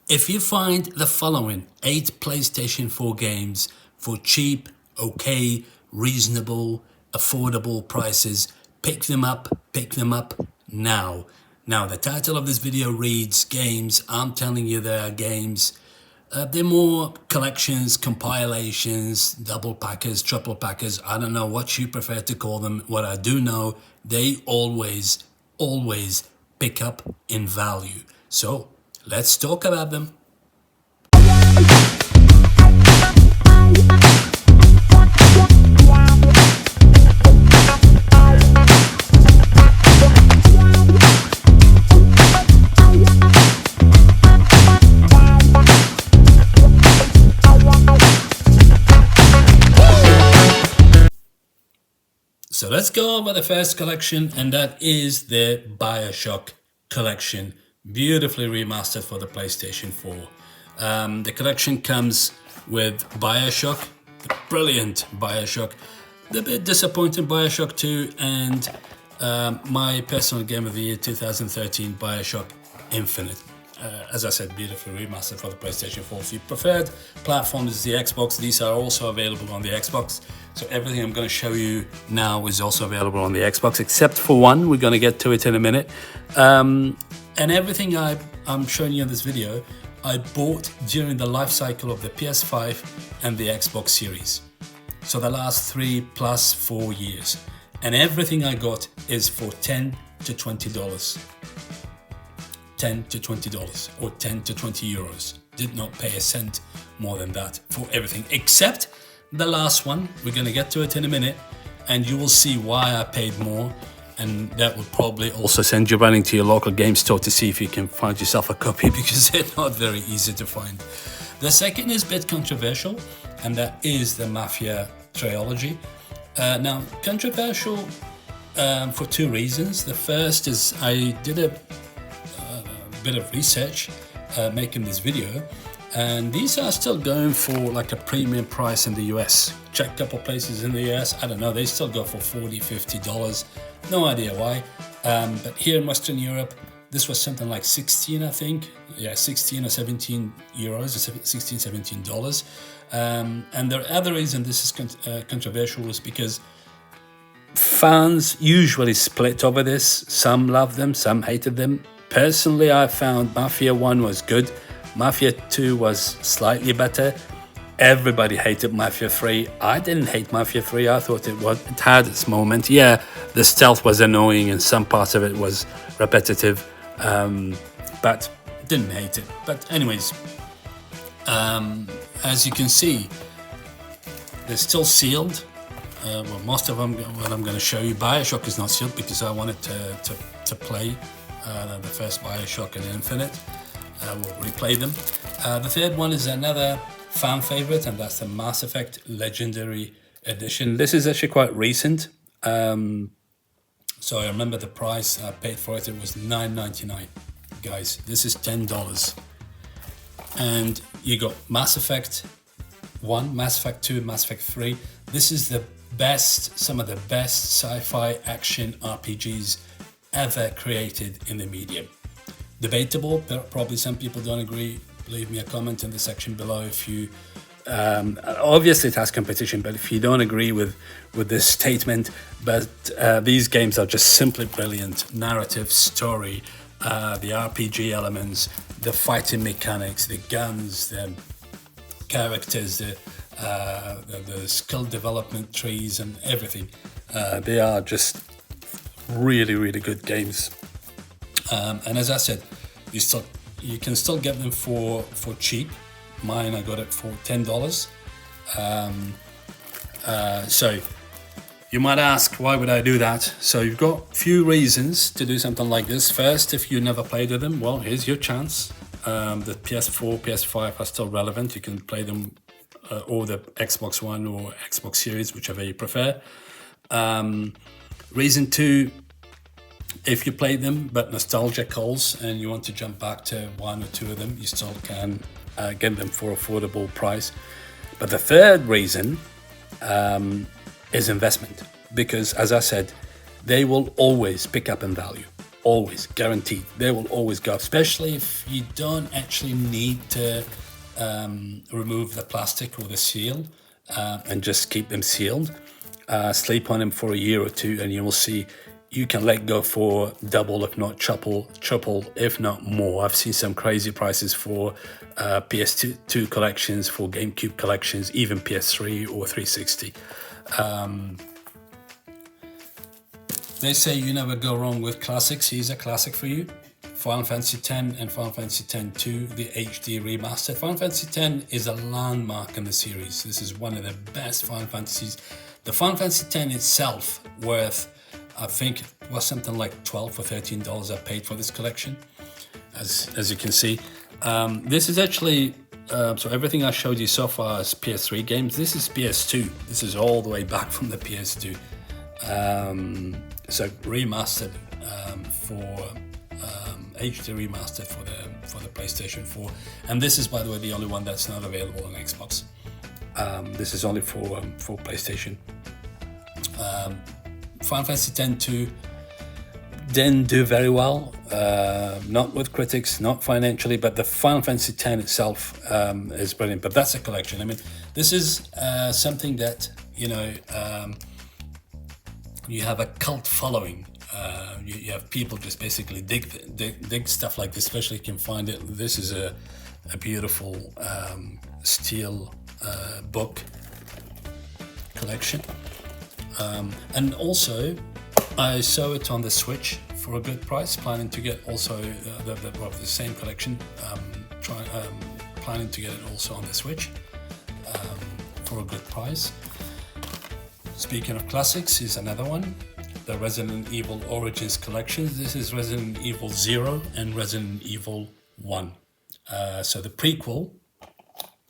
If you find the following 8 PlayStation 4 games for cheap, okay, reasonable, affordable prices, pick them up now. Now, the title of this video reads games. I'm telling you they are games. They're more collections, compilations, double packers, triple packers. I don't know what you prefer to call them. What I do know, they always pick up in value. So let's talk about them. So let's go over the first collection, and that is the BioShock collection, beautifully remastered for the PlayStation 4. The collection comes with BioShock, the brilliant BioShock, the bit disappointing BioShock 2, and my personal game of the year 2013, BioShock Infinite. As I said, beautifully remastered for the PlayStation 4. If you preferred platforms is the Xbox, these are also available on the Xbox. So everything I'm going to show you now is also available on the Xbox, except for one. We're going to get to it in a minute. And everything I'm showing you in this video, I bought during the life cycle of the PS5 and the Xbox Series. So the last 3+4 years. And everything I got is for $10 to $20. $10 to $20 or 10 to 20 euros. Did not pay a cent more than that for everything, except the last one. We're going to get to it in a minute, and you will see why I paid more, and that will probably also send you running to your local game store to see if you can find yourself a copy, because they're not very easy to find. The second is a bit controversial, and that is the Mafia trilogy. Now, controversial for two reasons. The first is I did a bit of research making this video, and these are still going for like a premium price in the US. Check a couple places in the US, I don't know, they still go for $40-50. No idea why, but here in Western Europe this was something like 16, I think. Yeah, 16 or 17 euros, or 16, $17. And the other reason this is controversial is because fans usually split over this. Some love them, some hated them. Personally, I found Mafia 1 was good. Mafia 2 was slightly better. Everybody hated Mafia 3. I didn't hate Mafia 3. I thought it had its moment. Yeah, the stealth was annoying and some parts of it was repetitive, but didn't hate it. But anyways, as you can see, they're still sealed. Well, most of them, what I'm going to show you, BioShock is not sealed because I wanted to play the first BioShock and Infinite. We'll replay them. The third one is another fan favorite, and that's the Mass Effect Legendary Edition. This is actually quite recent. So I remember the price I paid for it. It was $9.99. Guys, this is $10. And you got Mass Effect 1, Mass Effect 2, Mass Effect 3. This is the best, some of the best sci-fi action RPGs ever created in the medium. Debatable, probably some people don't agree. Leave me a comment in the section below if you obviously it has competition, but if you don't agree with this statement. But these games are just simply brilliant. Narrative, story, the RPG elements, the fighting mechanics, the guns, the characters, the skill development trees and everything. They are just really good games, and as I said, you can still get them for cheap. Mine, I got it for $10. So you might ask, why would I do that? So you've got a few reasons to do something like this. First, if you never played with them, well, here's your chance. The PS4, PS5 are still relevant. You can play them, or the Xbox One or Xbox Series, whichever you prefer. Reason two, if you played them but nostalgia calls and you want to jump back to one or two of them, you still can get them for affordable price. But the third reason is investment, because as I said, they will always pick up in value. always, guaranteed, they will always go, especially if you don't actually need to remove the plastic or the seal and just keep them sealed. Sleep on them for a year or two and you will see you can let go for double, if not triple, if not more. I've seen some crazy prices for PS2 collections, for GameCube collections, even PS3 or 360. They say you never go wrong with classics. Here's a classic for you. Final Fantasy X and Final Fantasy X-2, the HD remastered. Final Fantasy X is a landmark in the series. This is one of the best Final Fantasies. The Final Fantasy X itself worth, I think it was something like $12 or $13 I paid for this collection, as you can see. This is actually, so everything I showed you so far is PS3 games. This is PS2. This is all the way back from the PS2. So remastered for HD remastered for the PlayStation 4, and this is, by the way, the only one that's not available on Xbox. This is only for PlayStation. Final Fantasy X-2 didn't do very well, not with critics, not financially, but the Final Fantasy X itself is brilliant. But that's a collection. I mean, this is something that, you know, you have a cult following. You have people just basically dig stuff like this, especially if you can find it. This is a beautiful steel book collection. And also, I saw it on the Switch for a good price, planning to get also the same collection, planning to get it also on the Switch for a good price. Speaking of classics, is another one, the Resident Evil Origins collection. This is Resident Evil 0 and Resident Evil 1. So the prequel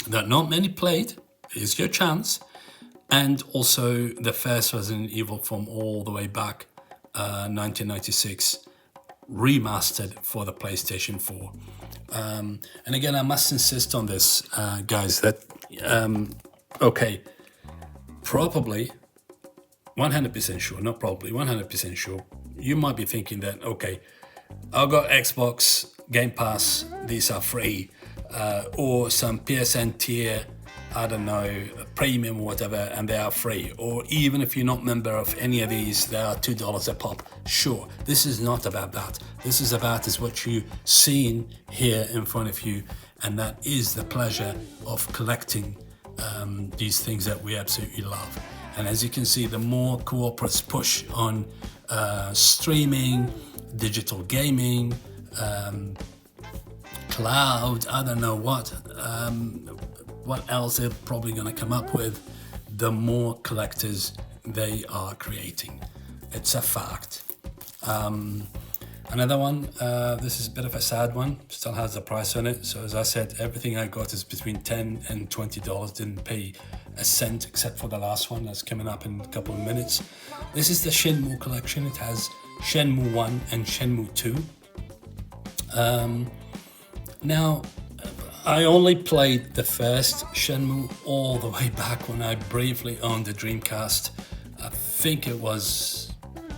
that not many played, is your chance, and also the first Resident Evil from all the way back, 1996, remastered for the PlayStation 4. And again, I must insist on this, guys, that, okay, probably, 100% sure, not probably, 100% sure, you might be thinking that, okay, I've got Xbox Game Pass, these are free, or some PSN tier, I don't know, premium or whatever, and they are free. Or even if you're not a member of any of these, they are $2 a pop. Sure, this is not about that. This is about is what you've seen here in front of you, and that is the pleasure of collecting these things that we absolutely love. And as you can see, the more corporates push on streaming, digital gaming, cloud, I don't know what else they're probably going to come up with, the more collectors they are creating. It's a fact. Another one, this is a bit of a sad one, still has the price on it. So as I said, everything I got is between $10 and $20. Didn't pay a cent except for the last one that's coming up in a couple of minutes. This is the Shenmue collection. It has Shenmue 1 and Shenmue 2. Now, I only played the first Shenmue all the way back when I briefly owned the Dreamcast. I think it was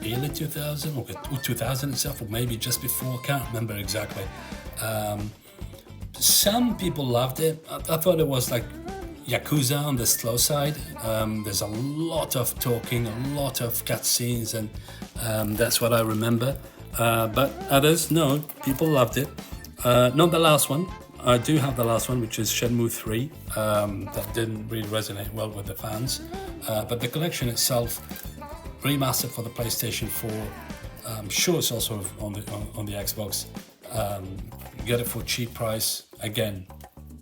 early 2000 or 2000 itself, or maybe just before, I can't remember exactly. Some people loved it. I thought it was like Yakuza on the slow side. There's a lot of talking, a lot of cutscenes, and that's what I remember. But others, no, people loved it. Not the last one. I do have the last one, which is Shenmue 3. That didn't really resonate well with the fans. But the collection itself, remastered for the PlayStation 4. I'm sure it's also on the Xbox. Get it for a cheap price. Again,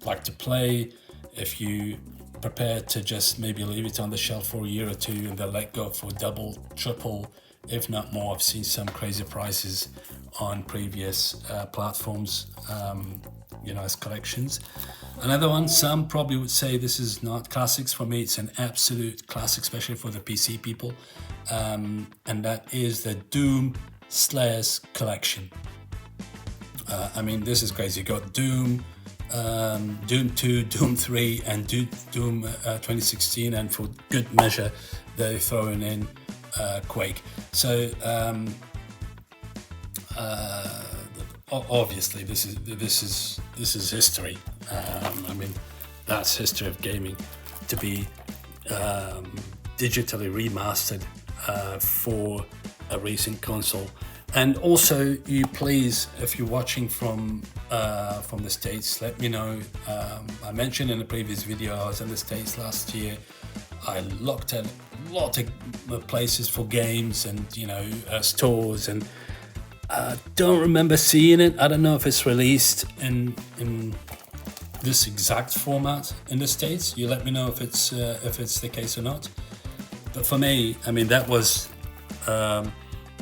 like to play. If you prepared to just maybe leave it on the shelf for a year or two and then let go for double, triple, if not more. I've seen some crazy prices on previous platforms, as collections. Another one, some probably would say this is not classics. For me, it's an absolute classic, especially for the PC people. And that is the Doom Slayers collection. This is crazy. You got Doom, Doom 2, Doom 3, and Doom 2016, and for good measure, they're throwing in Quake. So obviously this is history. I mean, that's history of gaming to be digitally remastered for a racing console. And also, you please, if you're watching from the States, let me know. I mentioned in a previous video I was in the States last year. I looked at a lot of places for games and stores, and don't remember seeing it. I don't know if it's released in this exact format in the States. You let me know if it's the case or not. But for me, I mean, that was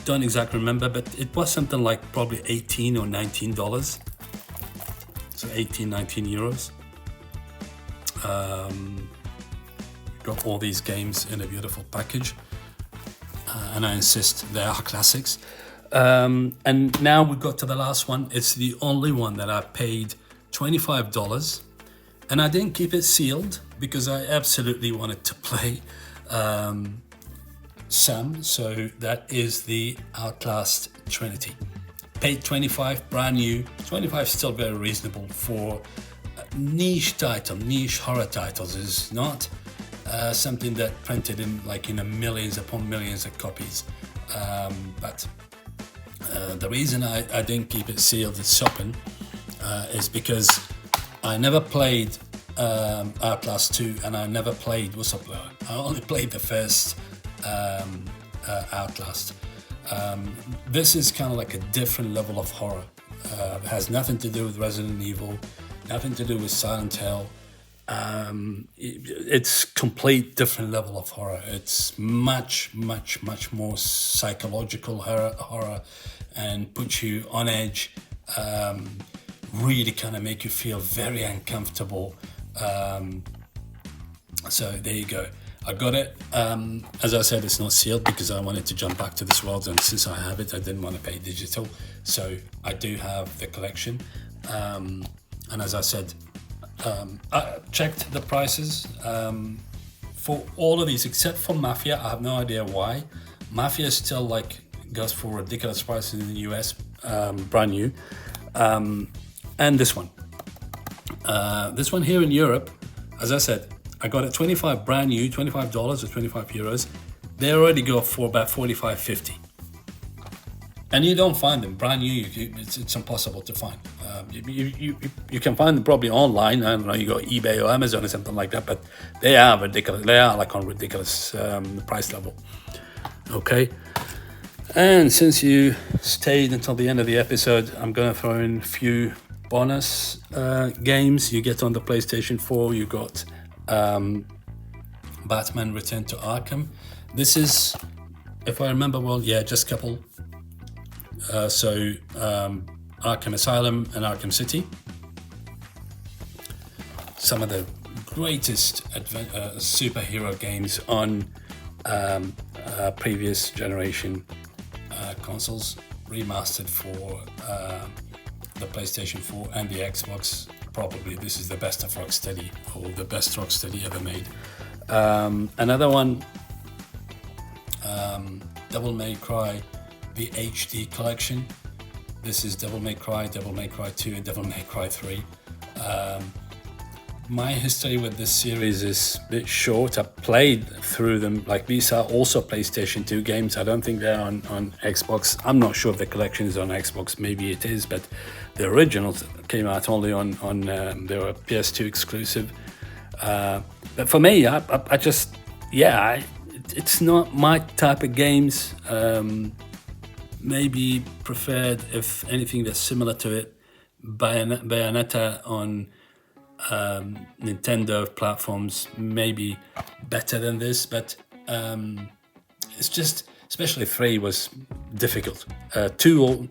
don't exactly remember, but it was something like probably $18 or $19. So 18-19 euros. Got all these games in a beautiful package, and I insist they are classics. And now we got to the last one. It's the only one that I paid $25, and I didn't keep it sealed because I absolutely wanted to play some. So that is the Outlast Trinity. Paid 25, brand new. 25 is still very reasonable for a niche title. Niche horror titles is not something that printed in millions upon millions of copies. But the reason I didn't keep it sealed and shopping is because I never played Outlast 2, and I never played Whistleblower. I only played the first Outlast. This is kind of like a different level of horror. It has nothing to do with Resident Evil, nothing to do with Silent Hill. It's complete different level of horror. It's much more psychological horror, and puts you on edge. Really kind of make you feel very uncomfortable. So there you go. I got it. As I said, it's not sealed because I wanted to jump back to this world, and since I have it, I didn't want to pay digital. So I do have the collection. And as I said, I checked the prices for all of these except for Mafia. I have no idea why. Mafia still goes for ridiculous prices in the US, brand new. And this one here in Europe, as I said, I got it 25 brand new, $25 or 25 euros. They already go for about 45, 50. And you don't find them brand new. It's impossible to find. You can find them probably online. I don't know, you go eBay or Amazon or something like that, but they are ridiculous. They are on ridiculous price level. Okay. And since you stayed until the end of the episode, I'm going to throw in a few bonus games you get on the PlayStation 4. You got Batman Return to Arkham. This is, if I remember well, just a couple. Arkham Asylum and Arkham City. Some of the greatest superhero games on previous generation consoles, remastered for the PlayStation 4 and the Xbox. Probably this is the best of Rocksteady, or the best Rocksteady ever made. Another one, Devil May Cry, the HD collection. This is Devil May Cry 2, and Devil May Cry 3. My history with this series is a bit short. I played through them. These are also PlayStation 2 games. I don't think they're on Xbox. I'm not sure if the collection is on Xbox. Maybe it is, but the originals came out only on they were PS2 exclusive. But for me, it's not my type of games. Maybe preferred, if anything, that's similar to it. Bayonetta on Nintendo platforms, maybe better than this, but it's just, especially 3 was difficult. 2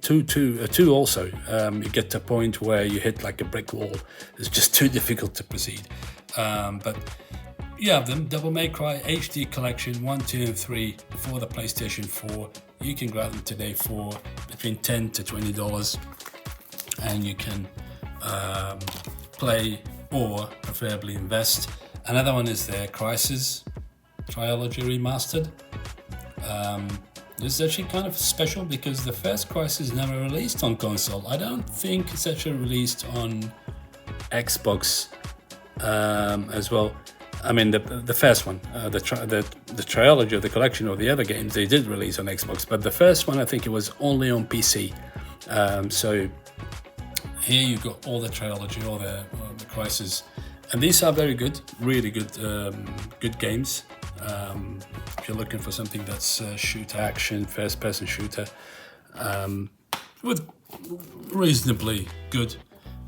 also. You get to a point where you hit like a brick wall. It's just too difficult to proceed. But you have them. Devil May Cry HD collection 1, 2, and 3 for the PlayStation 4. You can grab them today for between $10 to $20, and you can play or preferably invest. Another one is the Crisis Trilogy Remastered. This is actually kind of special because the first Crisis never released on console. I don't think it's actually released on Xbox as well. I mean, the first one, the trilogy of the collection of the other games, they did release on Xbox, but the first one, I think it was only on PC. So here you've got all the trilogy, all the Crisis, and these are very good, really good, good games. If you're looking for something that's shooter action, first-person shooter, with reasonably good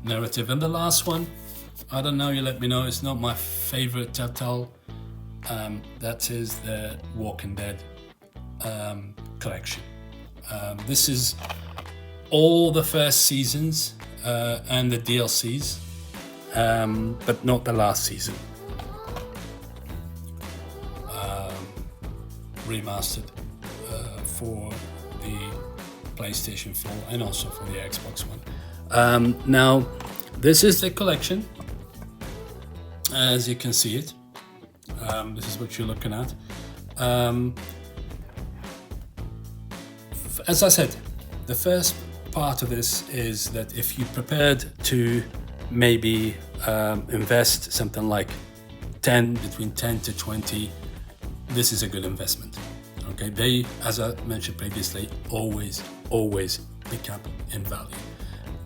narrative. And the last one, I don't know, you let me know, it's not my favorite Telltale. That is the Walking Dead collection. This is all the first seasons and the DLCs, but not the last season. Remastered for the PlayStation 4 and also for the Xbox One. Now, this is the collection. As you can see it, this is what you're looking at. As I said, the first part of this is that if you're prepared to maybe invest something like between 10 to 20, this is a good investment. Okay, they, as I mentioned previously, always pick up in value.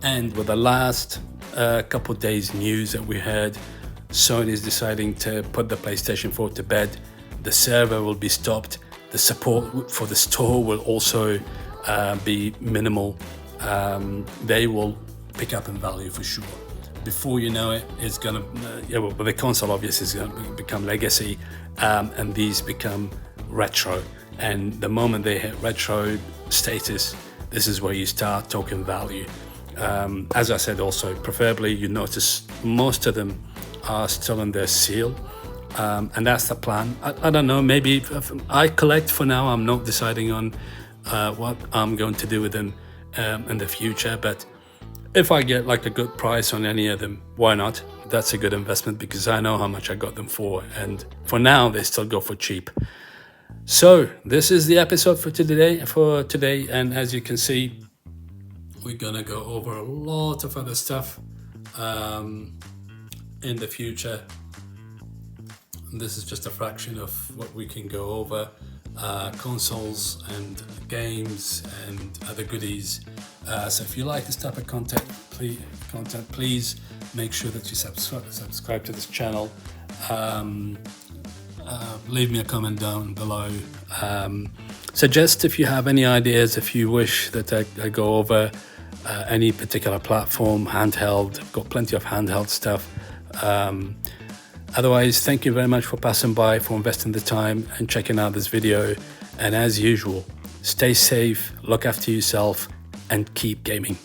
And with the last couple of days news that we heard, Sony is deciding to put the PlayStation 4 to bed. The server will be stopped. The support for the store will also be minimal. They will pick up in value for sure. Before you know it, it's gonna, but the console obviously is gonna become legacy, and these become retro. And the moment they hit retro status, this is where you start talking value. As I said, also preferably you notice most of them are still in their seal, and that's the plan. I don't know, maybe if I collect for now. I'm not deciding on what I'm going to do with them in the future, but if I get like a good price on any of them, why not? That's a good investment because I know how much I got them for, and for now they still go for cheap. So this is the episode for today, and as you can see, we're gonna go over a lot of other stuff in the future. This is just a fraction of what we can go over. Consoles and games and other goodies. So if you like this type of content, please make sure that you subscribe to this channel. Leave me a comment down below. Suggest if you have any ideas, if you wish that I go over any particular platform, handheld. I've got plenty of handheld stuff. Otherwise, thank you very much for passing by, for investing the time and checking out this video. And as usual, stay safe, look after yourself, and keep gaming.